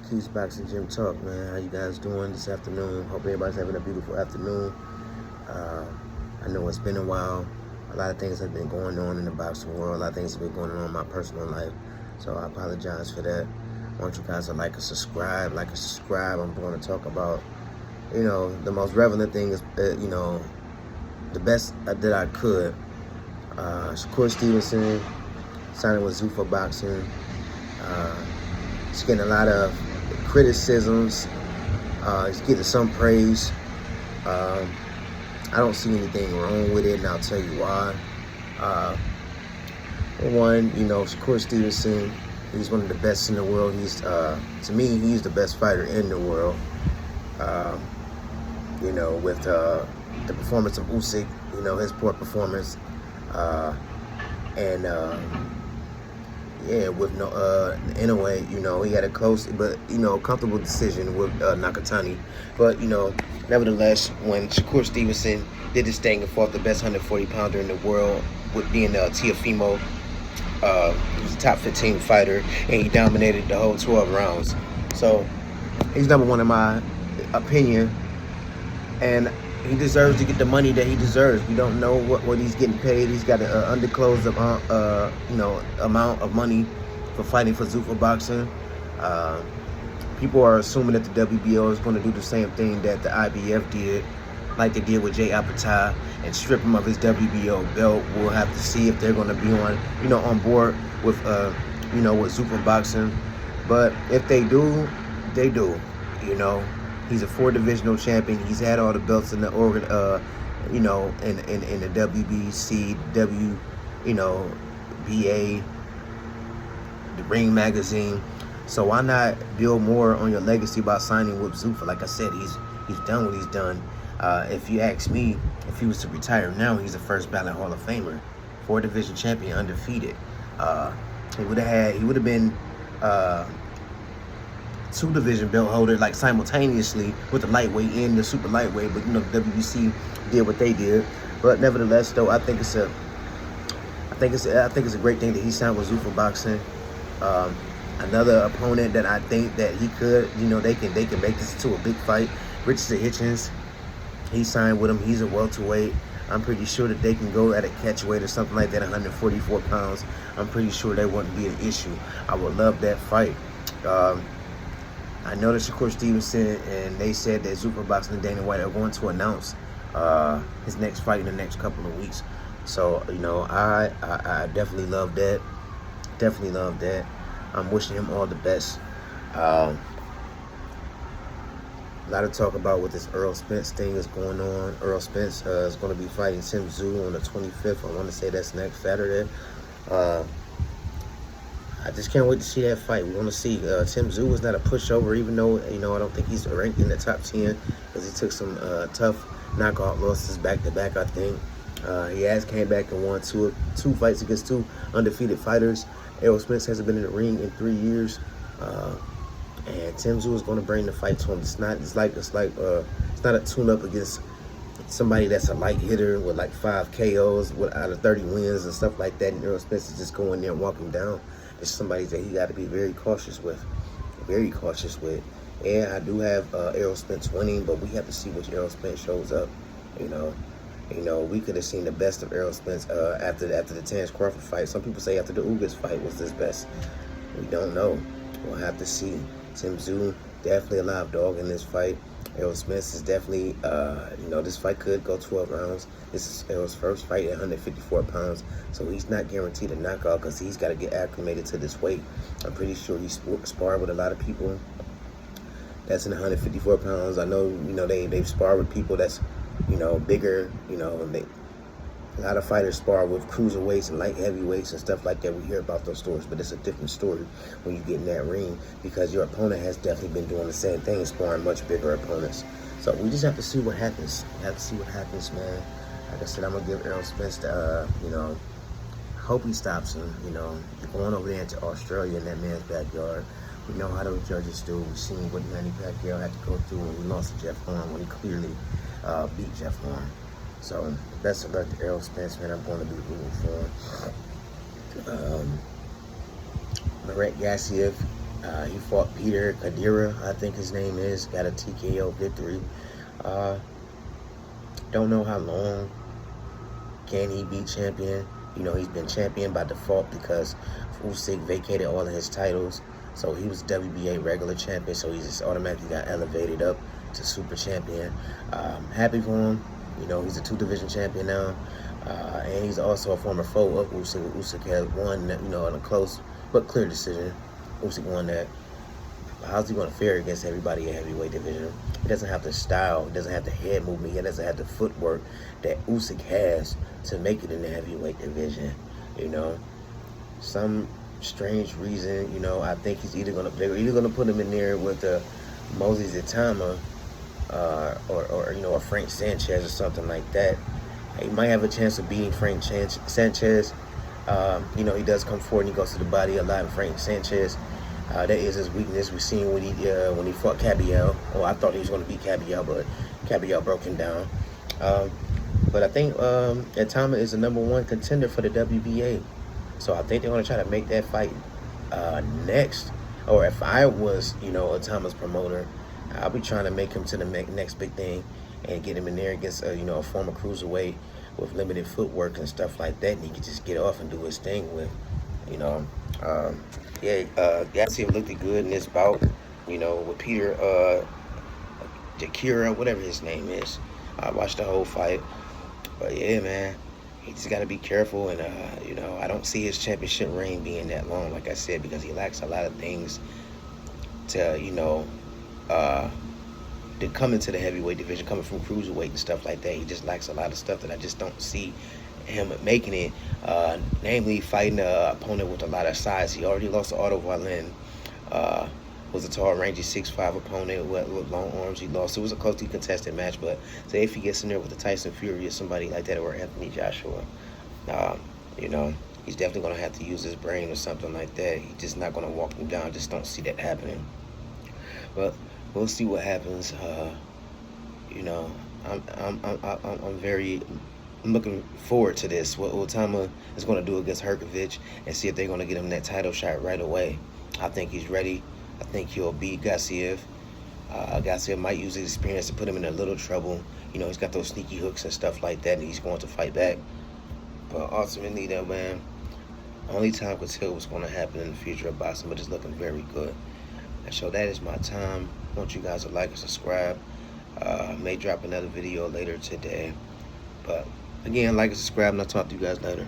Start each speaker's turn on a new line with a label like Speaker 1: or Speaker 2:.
Speaker 1: Keys Boxing Gym Talk, man. How you guys doing this afternoon? Hope everybody's having a beautiful afternoon. Uh, I know it's been a while. A lot of things have been going on in the boxing world. A lot of things have been going on in my personal life. So I apologize for that. I want you guys to like and subscribe. I'm going to talk about, the most relevant thing is, the best that I could. Shakur Stevenson signing with Zuffa Boxing. He's getting a lot of criticisms. He's getting some praise. I don't see anything wrong with it, and I'll tell you why. For one, Shakur Stevenson, he's one of the best in the world. He's, to me, he's the best fighter in the world. With the performance of Usyk, his poor performance, with in a way, he had a close but comfortable decision with Nakatani. But nevertheless, when Shakur Stevenson did his thing and fought the best 140-pounder in the world, with being Teofimo, he was a top 15 fighter, and he dominated the whole 12 rounds. So he's number one in my opinion, and he deserves to get the money that he deserves. We don't know what he's getting paid. He's got an undisclosed amount of money for fighting for Zuffa Boxing. People are assuming that the WBO is going to do the same thing that the IBF did, like they did with Jay Apatow, and strip him of his WBO belt. We'll have to see if they're going to be on board with with Zuffa Boxing. But if they do, they do. He's a 4-divisional champion. He's had all the belts in the organ, in the WBC, BA, the Ring Magazine. So why not build more on your legacy by signing with Zuffa? Like I said, he's done what he's done. If you ask me, if he was to retire now, he's the first ballot Hall of Famer, 4-division champion, undefeated. He would have been 2-division belt holder, like simultaneously with the lightweight and the super lightweight. But the WBC did what they did. But nevertheless, though, I think it's a great thing that he signed with Zuffa Boxing. Another opponent that I think that he could, they can make this into a big fight. Richard Hitchens, he signed with him. He's a welterweight. I'm pretty sure that they can go at a catch weight or something like that, 144 pounds. I'm pretty sure that wouldn't be an issue. I would love that fight. I know that Shakur Stevenson, and they said that Zuffa Boxing and Dana White are going to announce his next fight in the next couple of weeks. So, I definitely love that. Definitely love that. I'm wishing him all the best. A lot of talk about what this Errol Spence thing is going on. Errol Spence is going to be fighting Tim Tszyu on the 25th. I want to say that's next Saturday. I just can't wait to see that fight. We want to see. Tim Tszyu was not a pushover, even though, I don't think he's ranked in the top 10, because he took some tough knockout losses back-to-back, I think. He has came back and won two fights against 2 undefeated fighters. Errol Spence hasn't been in the ring in 3 years. And Tim Tszyu is going to bring the fight to him. It's not a tune-up against somebody that's a light hitter with like 5 KOs out of 30 wins and stuff like that. And Errol Spence is just going there and walking down. It's somebody that he got to be very cautious with. And I do have Errol Spence winning, but we have to see which Errol Spence shows up. We could have seen the best of Errol Spence after the Terence Crawford fight. Some people say after the Ugas fight was his best. We don't know. We'll have to see. Tim Tszyu definitely a live dog in this fight. Errol Spence is definitely, this fight could go 12 rounds. This is Errol's first fight at 154 pounds, so he's not guaranteed a knockout because he's got to get acclimated to this weight. I'm pretty sure he's sparred with a lot of people that's in 154 pounds. I know, they've sparred with people that's, bigger, a lot of fighters spar with cruiserweights and light heavyweights and stuff like that. We hear about those stories, but it's a different story when you get in that ring, because your opponent has definitely been doing the same thing, sparring much bigger opponents. So we just have to see what happens. We have to see what happens, man. Like I said, I'm going to give Errol Spence the, hope he stops him. Going over there into Australia in that man's backyard. We know how those judges do. We've seen what Manny Pacquiao had to go through when we lost to Jeff Horn, when he clearly beat Jeff Horn. So, best of luck to Errol Spence, man. I'm going to be rooting for him. Murat Gassiev, He fought Peter Kadira, I think his name is. Got a TKO victory. Don't know how long can he be champion. You know, he's been champion by default because Usyk vacated all of his titles. So he was WBA regular champion, so he just automatically got elevated up to super champion. Happy for him. You know, he's a 2-division champion now. And he's also a former foe of Usyk. Usyk has won, you know, in a close but clear decision. Usyk won that. How's he going to fare against everybody in heavyweight division? He doesn't have the style, he doesn't have the head movement, he doesn't have the footwork that Usyk has to make it in the heavyweight division. You know, some strange reason, you know, I think they're either gonna put him in there with Moses Itama or you know, a Frank Sanchez or something like that. He might have a chance of beating Frank Sanchez. You know, he does come forward and he goes to the body a lot. Frank Sanchez, that is his weakness. We've seen when he fought Cabiel. Oh, I thought he was going to beat Cabiel, but Cabiel broke him down. But I think Itama is the #1 contender for the WBA. So I think they're going to try to make that fight next. Or if I was, you know, Itama's promoter, I'll be trying to make him to the next big thing and get him in there against, you know, a former cruiserweight with limited footwork and stuff like that, and he could just get off and do his thing with, you know. Gassiev looked good in this bout, you know, with Peter Jakira, whatever his name is. I watched the whole fight, but yeah, man, he just got to be careful, and you know, I don't see his championship reign being that long, like I said, because he lacks a lot of things to, you know, to come into the heavyweight division, coming from cruiserweight and stuff like that. He just lacks a lot of stuff that I just don't see him making it, namely fighting an opponent with a lot of size. He already lost to Otto Wallin, was a tall, rangy 6'5" opponent with long arms. He lost. It was a closely contested match, but say if he gets in there with a Tyson Fury or somebody like that, or Anthony Joshua, you know, he's definitely going to have to use his brain or something like that. He's just not going to walk him down. Just don't see that happening. But we'll see what happens. You know, I'm looking forward to this. What Itama is going to do against Herkovich, and see if they're going to get him that title shot right away. I think he's ready. I think he'll beat Gassiev. Gassiev might use his experience to put him in a little trouble. You know, he's got those sneaky hooks and stuff like that, and he's going to fight back. But ultimately, though, man, only time could tell what's going to happen in the future of boxing, but it's looking very good. And so that is my time. I want you guys to like and subscribe. May drop another video later today. But again, like and subscribe, and I'll talk to you guys later.